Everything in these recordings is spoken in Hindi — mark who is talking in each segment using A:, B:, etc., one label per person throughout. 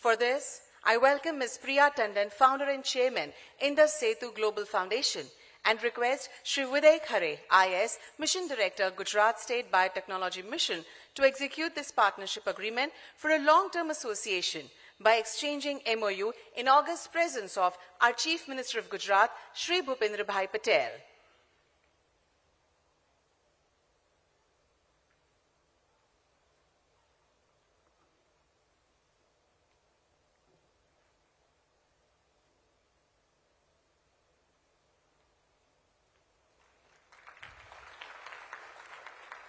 A: For this, I welcome Ms. Priya Tandon, founder and chairman, Indus Setu Global Foundation, and request Shri Viday Khare, IS, Mission Director, Gujarat State Biotechnology Mission, to execute this partnership agreement for a long-term association by exchanging MOU in august presence of our Chief Minister of Gujarat, Shri Bhupendra Bhai Patel.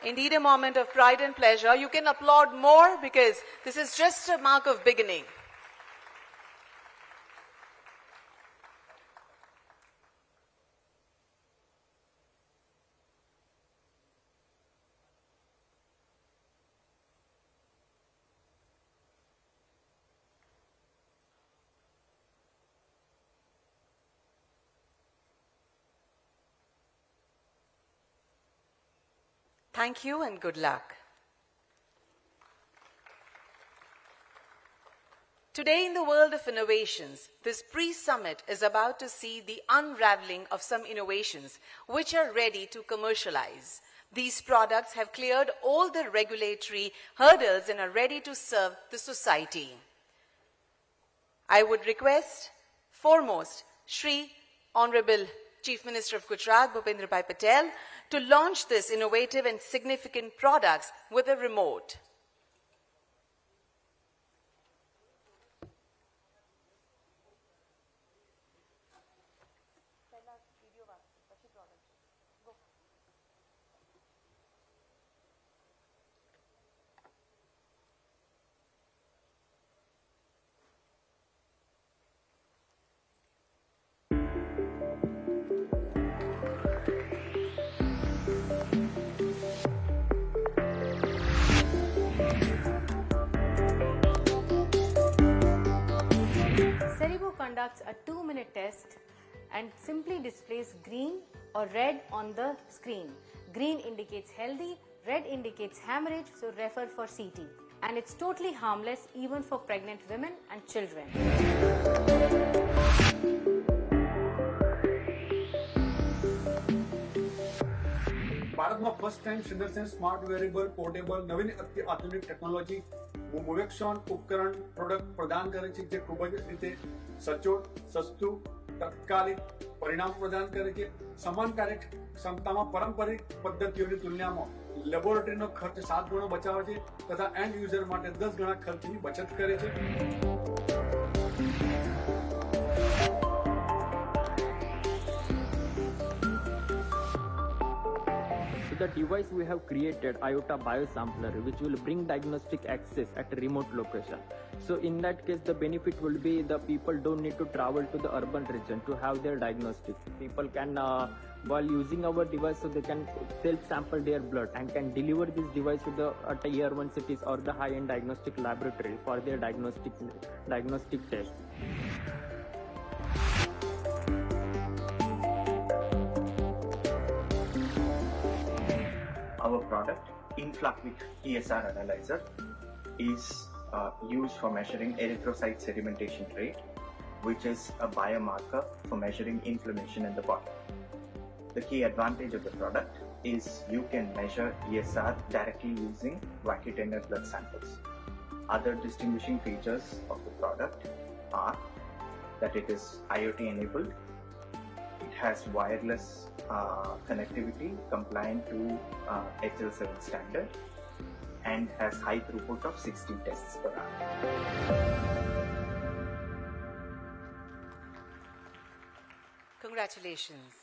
A: Indeed, a moment of pride and pleasure. You can applaud more because this is just a mark of beginning. Thank you and good luck. Today in the world of innovations, this pre-summit is about to see the unraveling of some innovations which are ready to commercialize. These products have cleared all the regulatory hurdles and are ready to serve the society. I would request, foremost, Shri Honorable Chief Minister of Gujarat, Bhupendra Bhai Patel, to launch this innovative and significant products with a remote.
B: Cerebro conducts a 2-minute test and simply displays green or red on the screen. Green indicates healthy, red indicates hemorrhage, so refer for CT. And it's totally harmless even for pregnant women and children.
C: Bharat में फर्स्ट टाइम सिंदरसेन स्मार्ट वेरेबल पोर्टेबल नवीन आधुनिक टेक्नोलॉजी मोवेक्सॉन उपकरण प्रोडक्ट प्रदान करे छे जे खूब ज रीते सचोट सस्तु तत्कालिक परिणाम प्रदान करे छे समान कार्यक्षमतामां पारंपरिक पद्धतिओनी तुलनामां लेबोरेटरीनो खर्च 7 गणो बचावे छे तथा एंड यूजर माटे 10 गणा खर्चनी बचत करे छे।
D: The device we have created, IOTA Biosampler, which will bring diagnostic access at a remote location. So in that case, the benefit will be the people don't need to travel to the urban region to have their diagnostic. People can, while using our device, so they can self-sample their blood and can deliver this device to the at a tier 1 cities or the high-end diagnostic laboratory for their diagnostic test.
E: Our product, Inflaquick ESR Analyzer, is used for measuring erythrocyte sedimentation rate, which is a biomarker for measuring inflammation in the body. The key advantage of the product is you can measure ESR directly using vacutainer blood samples. Other distinguishing features of the product are that it is IoT enabled, it has wireless connectivity compliant to HL7 standard, and has high throughput of 60 tests per hour.
A: Congratulations.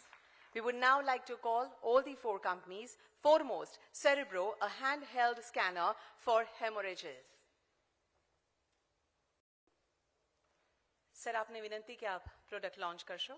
A: We would now like to call all the 4 companies. Foremost, Cerebro, a handheld scanner for hemorrhages. Sir आपने विनंती कि आप प्रोडक्ट लॉन्च करशो।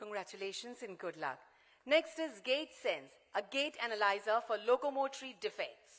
A: Congratulations and good luck. Next is Gate Sense, a gate analyzer for locomotory defects.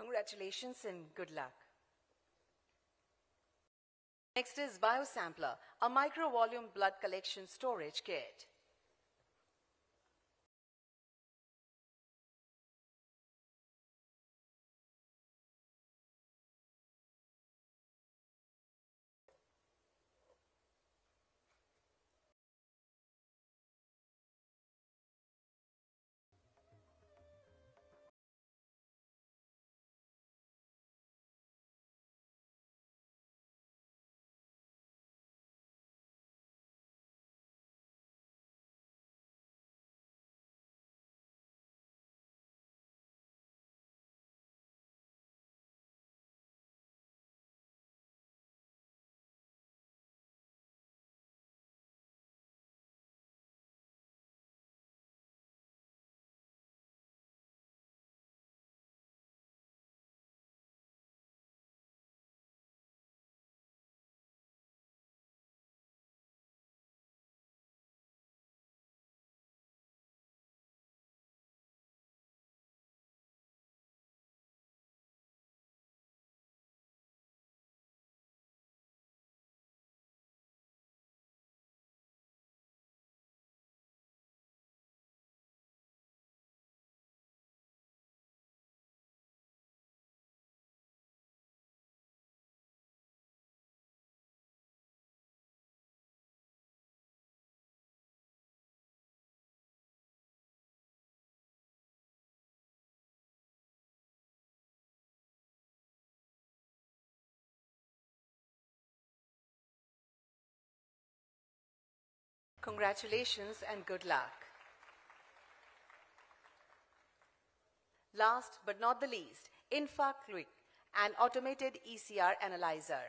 A: Congratulations and good luck. Next is Biosampler, a micro-volume blood collection storage kit. Congratulations and good luck. Last but not the least, InfaQuick, an automated ECR analyzer.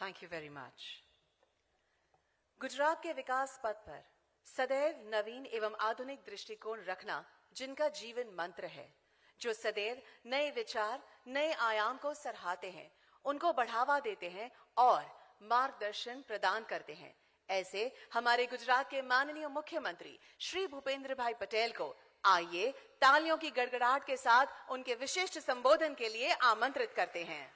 A: Thank you very much. Gujarat के विकास पथ पर सदैव नवीन एवं आधुनिक दृष्टिकोण रखना जिनका जीवन मंत्र है, जो सदैव नए विचार, नए आयाम को सराहते हैं, उनको बढ़ावा देते हैं और मार्गदर्शन प्रदान करते हैं, ऐसे हमारे गुजरात के माननीय मुख्यमंत्री श्री भूपेंद्र भाई पटेल को आइए तालियों की गड़गड़ाहट के साथ उनके विशिष्ट संबोधन के लिए आमंत्रित करते हैं।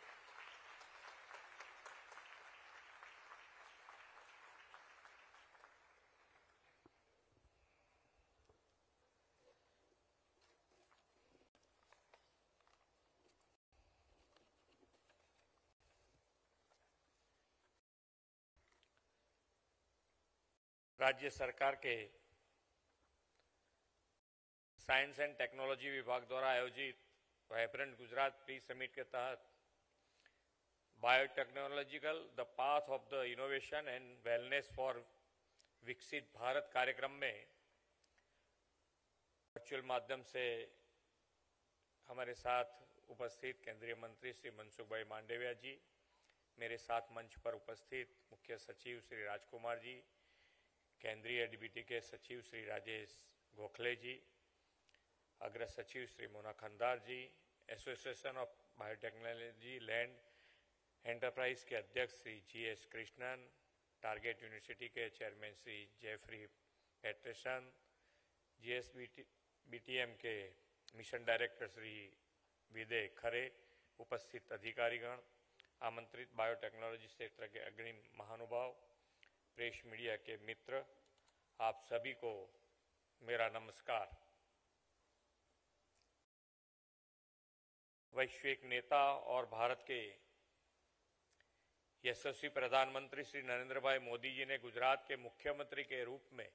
F: राज्य सरकार के साइंस एंड टेक्नोलॉजी विभाग द्वारा आयोजित वाइब्रेंट गुजरात प्री समिट के तहत biotechnological the path of the innovation and wellness for विकसित भारत कार्यक्रम में वर्चुअल माध्यम से हमारे साथ उपस्थित केंद्रीय मंत्री श्री मनसुख भाई मांडविया जी, मेरे साथ मंच पर उपस्थित मुख्य सचिव श्री राजकुमार जी, केंद्रीय डीबीटी के सचिव श्री राजेश गोखले जी, अग्र सचिव Shri Mona Khandar ji, association of biotechnology led enterprise के अध्यक्ष Shri GS Krishnan, target university के chairman Shri Jeffrey Patterson, GSBTM के मिशन डायरेक्टर श्री विदय खरे, उपस्थित अधिकारीगण, आमंत्रित बायोटेक्नोलॉजी क्षेत्र के अग्रणी महानुभाव, प्रेस मीडिया के मित्र, आप सभी को मेरा नमस्कार। वैश्विक नेता और भारत के यशस्वी प्रधानमंत्री श्री नरेंद्र भाई मोदी जी ने गुजरात के मुख्यमंत्री के रूप में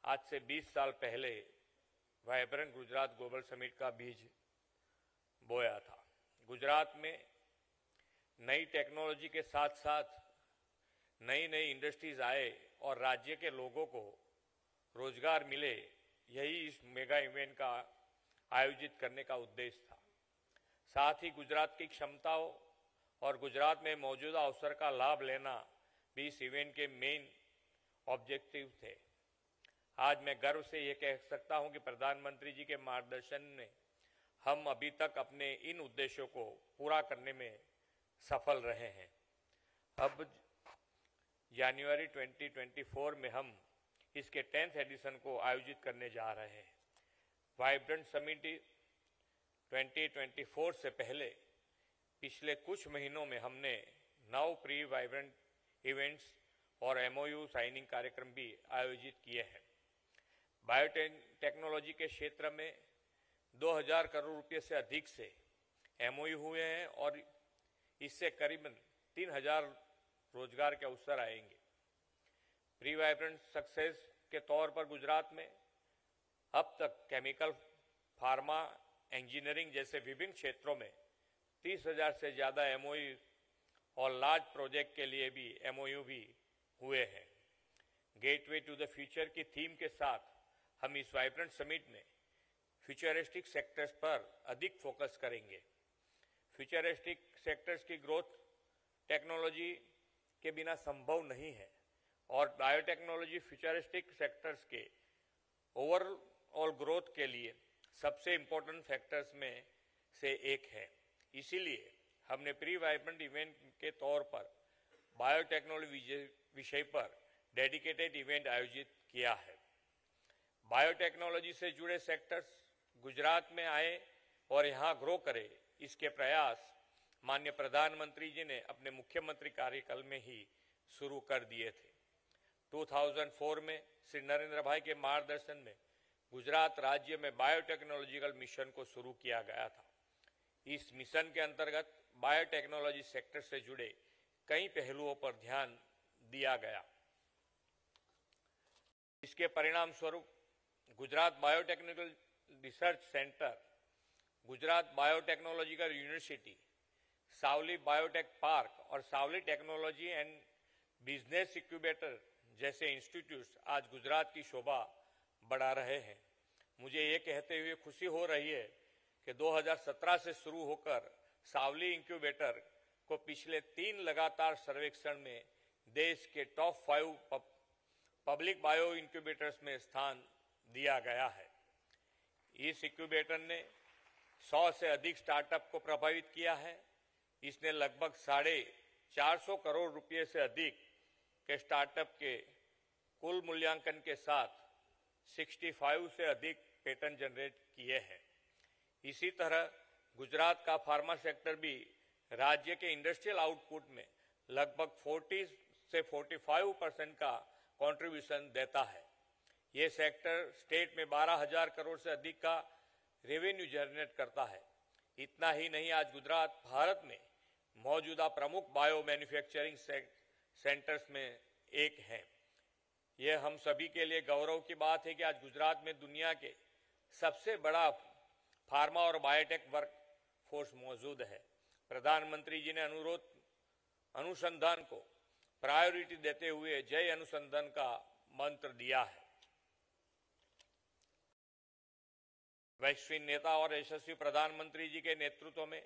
F: आज से 20 साल पहले वाइब्रेंट गुजरात ग्लोबल समिट का बीज बोया था। गुजरात में नई टेक्नोलॉजी के साथ साथ नई नई इंडस्ट्रीज आए और राज्य के लोगों को रोजगार मिले, यही इस मेगा इवेंट का आयोजित करने का उद्देश्य था। साथ ही गुजरात की क्षमताओं और गुजरात में मौजूदा अवसर का लाभ लेना भी इस इवेंट के मेन ऑब्जेक्टिव थे। आज मैं गर्व से ये कह सकता हूं कि प्रधानमंत्री जी के मार्गदर्शन में हम अभी तक अपने इन उद्देश्यों को पूरा करने में सफल रहे हैं। अब जनवरी 2024 में हम इसके 10th एडिशन को आयोजित करने जा रहे हैं। वाइब्रेंट समिट 2024 से पहले पिछले कुछ महीनों में हमने 9 प्री वाइब्रेंट इवेंट्स और MOU साइनिंग कार्यक्रम भी आयोजित किए हैं। बायोटेक्नोलॉजी के क्षेत्र में 2000 करोड़ रुपए से अधिक से MOU हुए हैं और इससे करीबन 3000 रोजगार के अवसर आएंगे। प्री वाइब्रेंट सक्सेस के तौर पर गुजरात में अब तक केमिकल, फार्मा, इंजीनियरिंग जैसे विभिन्न क्षेत्रों में 30,000 से ज्यादा MOU और लार्ज प्रोजेक्ट के लिए भी MOU भी हुए हैं। गेटवे टू द फ्यूचर की थीम के साथ हम इस वाइब्रेंट समिट में फ्यूचरिस्टिक सेक्टर्स पर अधिक फोकस करेंगे। फ्यूचरिस्टिक सेक्टर्स की ग्रोथ टेक्नोलॉजी के बिना संभव नहीं है और बायोटेक्नोलॉजी फ्यूचरिस्टिक सेक्टर्स के ओवरऑल ग्रोथ के लिए सबसे इंपॉर्टेंट फैक्टर्स में से एक है। इसीलिए हमने प्री वाइब्रेंट इवेंट के तौर पर बायोटेक्नोलॉजी विषय पर डेडिकेटेड इवेंट आयोजित किया है। बायोटेक्नोलॉजी से जुड़े सेक्टर्स गुजरात में आए और यहां ग्रो करे, इसके प्रयास माननीय प्रधानमंत्री जी ने अपने मुख्यमंत्री कार्यकाल में ही शुरू कर दिए थे। 2004 में श्री नरेंद्र भाई के मार्गदर्शन में गुजरात राज्य में बायोटेक्नोलॉजिकल मिशन को शुरू किया गया था। इस मिशन के अंतर्गत बायोटेक्नोलॉजी सेक्टर से जुड़े कई पहलुओं पर ध्यान दिया गया। इसके परिणाम स्वरूप Gujarat biotechnical research centre, Gujarat biotechnological university, Savli biotech park और Savli technology and business incubator जैसे इंस्टीट्यूट्स आज गुजरात की शोभा बढ़ा रहे हैं। मुझे ये कहते हुए खुशी हो रही है कि 2017 से शुरू होकर सावली इंक्यूबेटर को पिछले 3 लगातार सर्वेक्षण में देश के टॉप 5 पब्लिक बायो इंक्यूबेटर्स में स्थान दिया गया है। इस इंक्यूबेटर ने 100 से अधिक स्टार्टअप को प्रभावित किया है। इसने लगभग 450 करोड़ रुपए से अधिक के स्टार्टअप के कुल मूल्यांकन के साथ 65 से अधिक पेटेंट जनरेट किए हैं। इसी तरह गुजरात का फार्मा सेक्टर भी राज्य के इंडस्ट्रियल आउटपुट में लगभग 40 से 45% का कंट्रीब्यूशन देता है। ये सेक्टर स्टेट में 12,000 करोड़ से अधिक का रेवेन्यू जनरेट करता है। इतना ही नहीं, आज गुजरात भारत में मौजूदा प्रमुख बायो मैन्युफैक्चरिंग सेंटर्स में एक है। यह हम सभी के लिए गौरव की बात है कि आज गुजरात में दुनिया के सबसे बड़ा फार्मा और बायोटेक वर्क फोर्स मौजूद है। प्रधानमंत्री जी ने अनुसंधान को प्रायोरिटी देते हुए जय अनुसंधान का मंत्र दिया है। वैश्विक नेता और यशस्वी प्रधानमंत्री जी के नेतृत्व में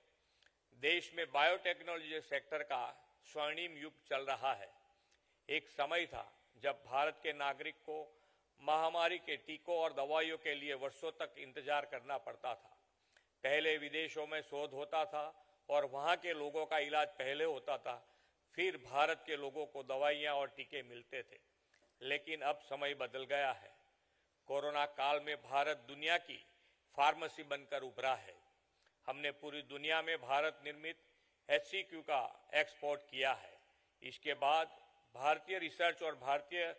F: देश में बायोटेक्नोलॉजी सेक्टर का स्वर्णिम युग चल रहा है। एक समय था जब भारत के नागरिक को महामारी के टीकों और दवाइयों के लिए वर्षों तक इंतजार करना पड़ता था। पहले विदेशों में शोध होता था और वहां के लोगों का इलाज पहले होता था, फिर भारत के लोगों को दवाइयां और टीके मिलते थे। लेकिन अब समय बदल गया है। कोरोना काल में भारत दुनिया की फार्मेसी बनकर उभरा है। हमने पूरी दुनिया में भारत निर्मित HCQ का एक्सपोर्ट किया है। इसके बाद भारतीय रिसर्च और भारतीय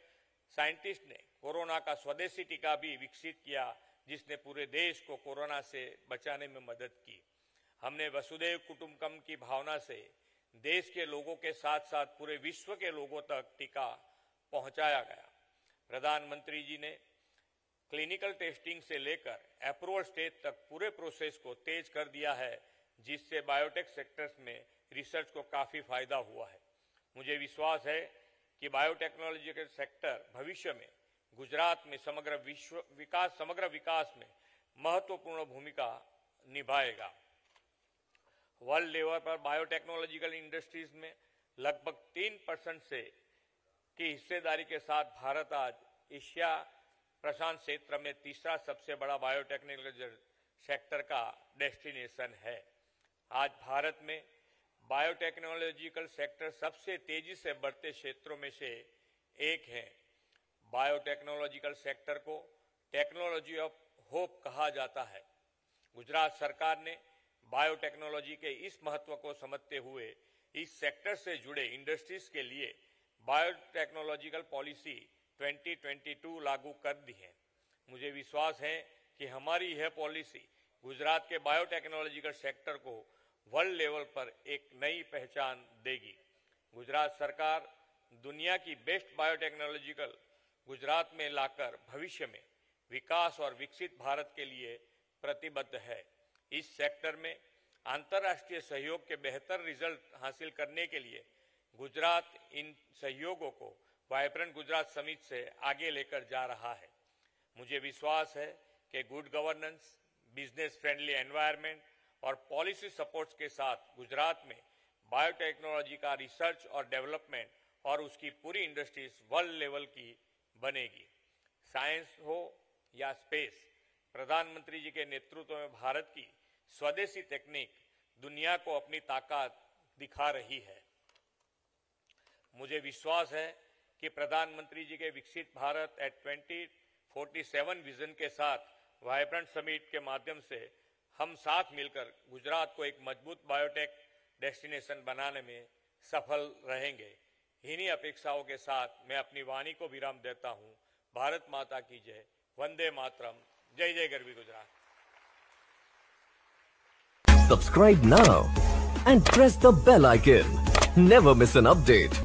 F: साइंटिस्ट ने कोरोना का स्वदेशी टीका भी विकसित किया, जिसने पूरे देश को कोरोना से बचाने में मदद की। हमने वसुधैव कुटुंबकम की भावना से देश के लोगों के साथ साथ पूरे विश्व के लोगों तक टीका पहुंचाया गया। प्रधानमंत्री जी ने क्लिनिकल टेस्टिंग से लेकर अप्रूवल स्टेज तक पूरे प्रोसेस को तेज कर दिया है, जिससे बायोटेक सेक्टर्स में रिसर्च को काफी फायदा हुआ है। मुझे विश्वास है कि बायोटेक्नोलॉजी के सेक्टर भविष्य में गुजरात में समग्र विकास में महत्वपूर्ण भूमिका निभाएगा। वर्ल्ड लेवल पर बायोटेक्नोलॉजिकल इंडस्ट्रीज में लगभग 3% से की हिस्सेदारी के साथ भारत आज एशिया प्रशांत क्षेत्र में तीसरा सबसे बड़ा बायोटेक्नोलॉजी सेक्टर का डेस्टिनेशन है। आज भारत में बायोटेक्नोलॉजिकल सेक्टर सबसे तेजी से बढ़ते क्षेत्रों में से एक है। बायोटेक्नोलॉजिकल सेक्टर को टेक्नोलॉजी ऑफ होप कहा जाता है। गुजरात सरकार ने बायोटेक्नोलॉजी के इस महत्व को समझते हुए इस सेक्टर से जुड़े इंडस्ट्रीज के लिए बायोटेक्नोलॉजिकल पॉलिसी 2022 लागू कर दी है। मुझे विश्वास है कि हमारी यह पॉलिसी गुजरात के बायोटेक्नोलॉजिकल सेक्टर को वर्ल्ड लेवल पर एक नई पहचान देगी। गुजरात सरकार दुनिया की बेस्ट बायोटेक्नोलॉजिकल गुजरात में लाकर भविष्य में विकास और विकसित भारत के लिए प्रतिबद्ध है। इस सेक्टर में अंतर्राष्ट्रीय सहयोग के बेहतर रिजल्ट हासिल करने के लिए गुजरात इन सहयोगों को वाइब्रेंट गुजरात समिट से आगे लेकर जा रहा है। मुझे विश्वास है कि good governance, business friendly environment और पॉलिसी सपोर्ट्स के साथ गुजरात में बायोटेक्नोलॉजी का रिसर्च और डेवलपमेंट और उसकी पूरी इंडस्ट्रीज वर्ल्ड लेवल की बनेगी। साइंस हो या स्पेस, प्रधानमंत्री जी के नेतृत्व में भारत की स्वदेशी टेक्निक दुनिया को अपनी ताकत दिखा रही है। मुझे विश्वास है कि प्रधानमंत्री जी के विकसित भारत एट 2047 विजन के साथ वाइब्रेंट समिट के माध्यम से हम साथ मिलकर गुजरात को एक मजबूत बायोटेक डेस्टिनेशन बनाने में सफल रहेंगे। इन्हीं अपेक्षाओं के साथ मैं अपनी वाणी को विराम देता हूं। भारत माता की जय। वंदे मातरम। जय जय Garvi Gujarat.
G: Subscribe now and press the bell icon. Never miss an update.